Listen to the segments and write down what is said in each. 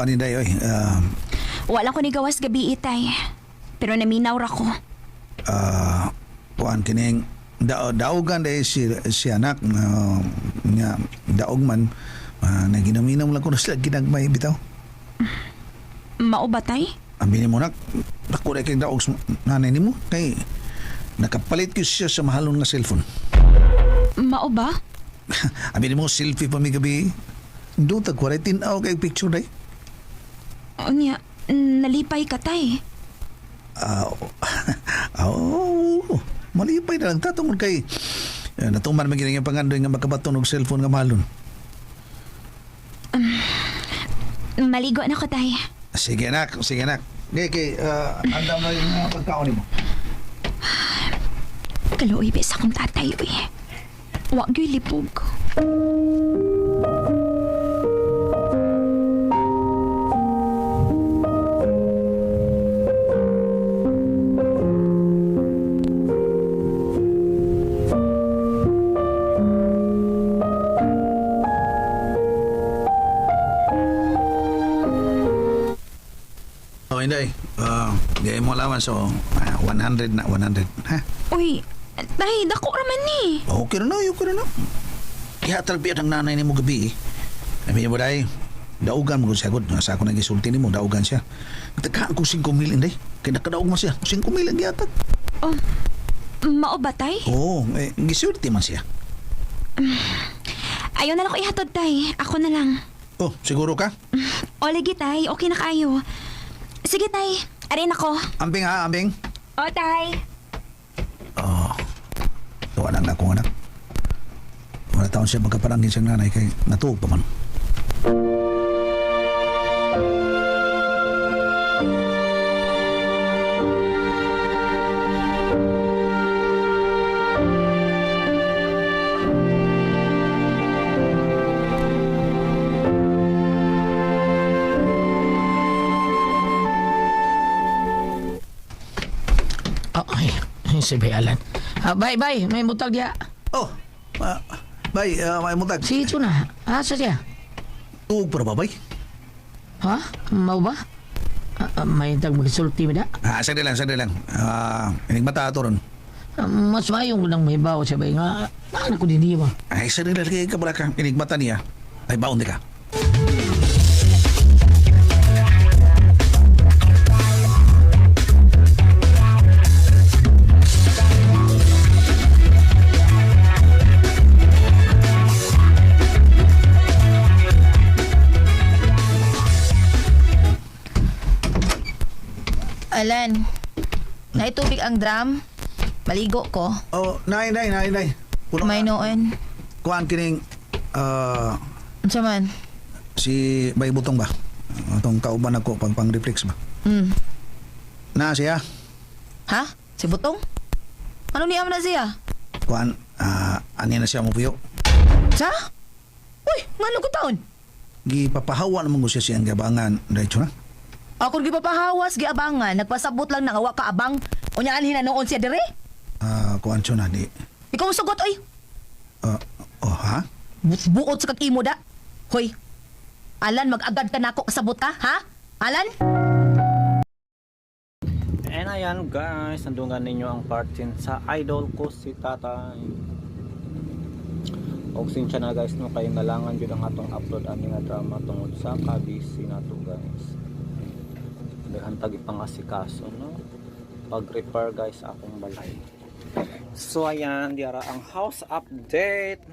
kuan ni day oy. Wala ko ni gawas gabi itay. Pero naminaw ra ko. Kuan kining daogan day si anak nga daog man naginaminaw lang ko na sila ginagmay bitaw. Mao ba tay? Aminin mo nak, ako na kay daog sa nanay nimo kay nakapalit ko siya sa mahalon nga cellphone. Mao ba? Aminin mo selfie pa mi gabi. Do tag 14 aw kay picture day. Unya, nalipay ka tay. Malipay na lang tatungod kay natuman man gini nga pangandoy nga makabaton og cellphone nga mahalon. Maligo na ko tay. Sige nak. Kay andam na yung pagkaon nimo. Kaluoy sa akong tatay uy. Wa gyud lipog. Inday, di mo alawan so 100 na 100 ha? Uy, tay dako raman ni. Okay na. Kaya talbiyan ang nanay ni mo gabi eh. Sabi niya mo day, daugan mo siya gud. Sa ako nagisulti ni mo, daugan siya. Nagtakaan ko 5 mil inday. Kaya nakadaog mo siya. 5 mil ang gihatag. Oh, mao ba tay? Oo, gisulti man siya. Ayaw na lang ko ihatod tay. Ako na lang. Oh, siguro ka? O lagi tay, okay na kayo. Sige tay, arin ako. Ambing ha, ambing. O tay. Tuwa lang na akong anak. Wala taon siya magkaparangin siyang nanay kay natuog pa man. Si Bayalan. Bay, may mutag dia. Oh, bay, may mutag. Si ito na. Asa siya? Tuog para ba, bay? Ha? Mau ba? May tag magsulti mo da? Sagdi lang. Inig mata ato ron. Mas mayong lang may bawa siya bay nga. Ano ko din ba? Ay, sagdi lang kay kabala ka. Inig mata niya. Ay, baon di ka. Alan, naitubig ang drum. Maligo ko. Oh, nay. Puno May noon. Kuhaan kining, Unsa man? si Bay Butong ba? Itong kauban ako pang-reflex ba? Na siya. Ha? Si Butong? Ano niya na siya? Kuhaan, ani na siya mo puyo. Sa? Uy, ngano ko taon? Gipapahawa naman ko siya siyang gabangan. Diretso na. Ako gipapahawas, giabangan. Nagpasabot lang na awa ka abang. Unya anhin na noon siya dire? Kuhaan siya na di. Ikaw ang sugot, oy. Ha? Buot sa kag-imo da. Hoy, Alan, mag-agad ka na ako kasabot ka, ha? Alan? And ayan guys, nandungan ninyo ang part 10 sa idol ko si Tatay. Og sinsya na guys no, kayo nalangan yun ang atong upload ani nga drama tungod sa kabisi nato guys. Hantag ipangasikaso no. Pag-repair guys sa akong balay. So ayan, diara ang house update.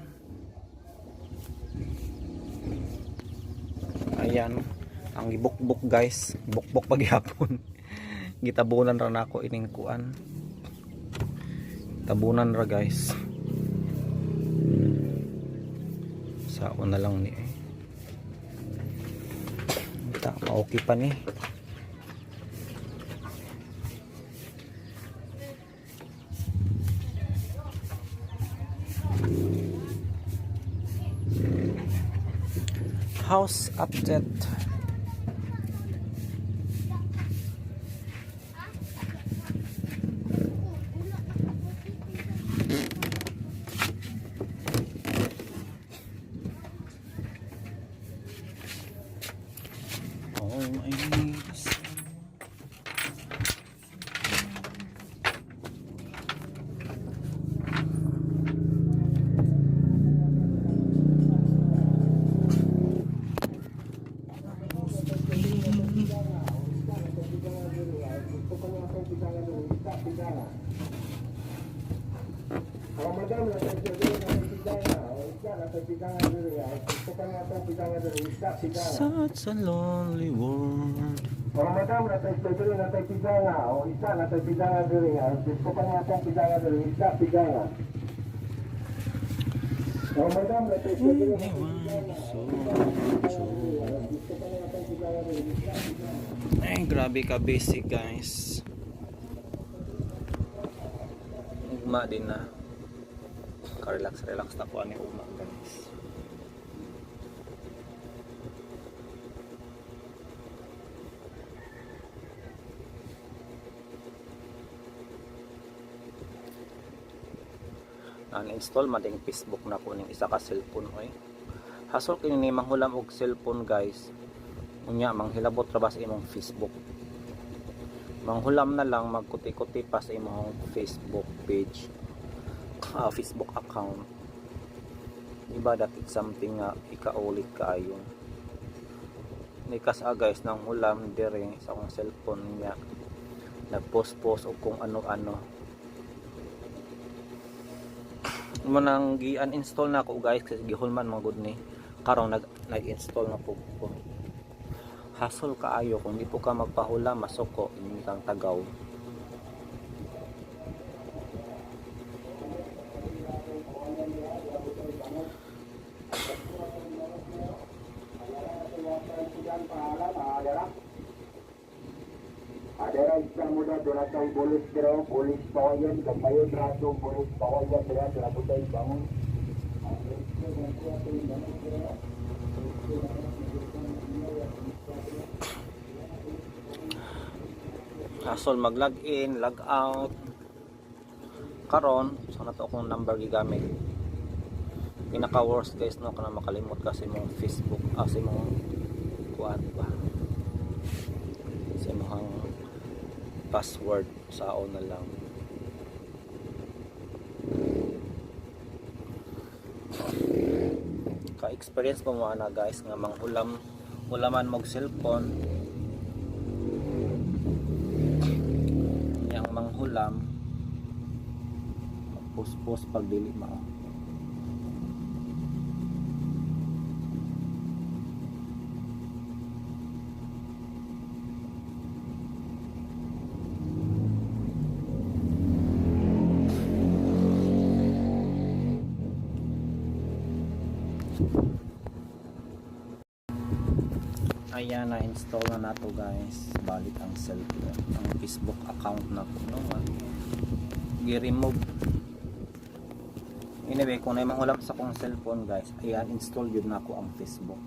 Ayan, ang ibukbok guys, bukbok paghapon. Gitabunan ra nako ining kuan. Tabunan ra guys. Sao na lang ni ta okay pa ni. House update. Such a lonely world. O madam, natay pipili, natay pidanga. O isa, natay pidanga diri nga. Gusto pa nga itong pidanga diri. Isa, pidanga. O madam, natay pipili, natay pidanga. Ay, grabe ka basic guys. Ugma din na. Ka-relax na po ani ugma guys. Uninstall mading Facebook na po ning isa ka cellphone oy. Hasol kini ni manghulam og cellphone guys. Unya manghilabot ra ba sa imong Facebook. Manghulam na lang magkuti-kuti pa sa imong Facebook page. Facebook account. Diba that it's something nga ikaulit kaayo. Nikas guys nang hulam dire sa akong cellphone niya. Nagpost-post og kung ano-ano. Manang gi-uninstall na ako guys kasi gihulman mga good ni karon nag-install na po ko. Hassle kaayo kung di po ka magpahula masuko ini kang tagaw. Adera isang muda doon tayo bolis pero bolis pawayan kapayo traso bolis pawayan dira traso tayo bangun. Hassle mag-log in, log out. Karon so nato akong number gigamit. Pinaka worst guys no kana makalimot kasi mong Facebook sa mong kuan ba. Sa imong password sa na lang. Ka-experience ko mo ana guys nga ulaman mog cellphone. Yang manghulam post pag dili mao. Ayan, na-install na nato guys. Balik ang cellphone, ang Facebook account na ko no. Gi-remove. Anyway, kung na mangulam sa kong cellphone guys, ayan, install yun na ko ang Facebook.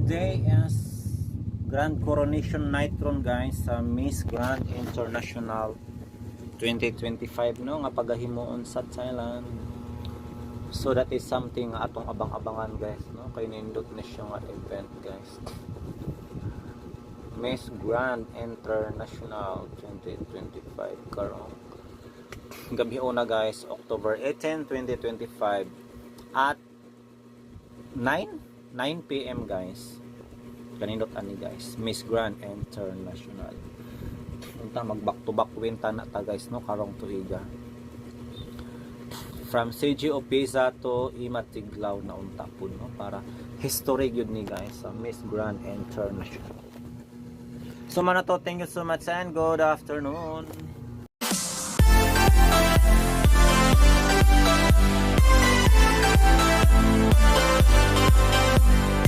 Today is Grand Coronation Night ron guys sa Miss Grand International 2025 no nga pagahimuon sa Thailand. So that is something nga atong abang-abangan guys no kay nindot na siya nga event guys. Miss Grand International 2025 karon. Gabi una guys, October 18, 2025 at 9 PM guys. Kanindot ani guys, Miss Grand International. Unta mag back to back winta na ta guys no karong tuiga. From CGO Pisa to Imatiglaw na unta po no para history gyud ni guys sa Miss Grand International. So man to, thank you so much and good afternoon.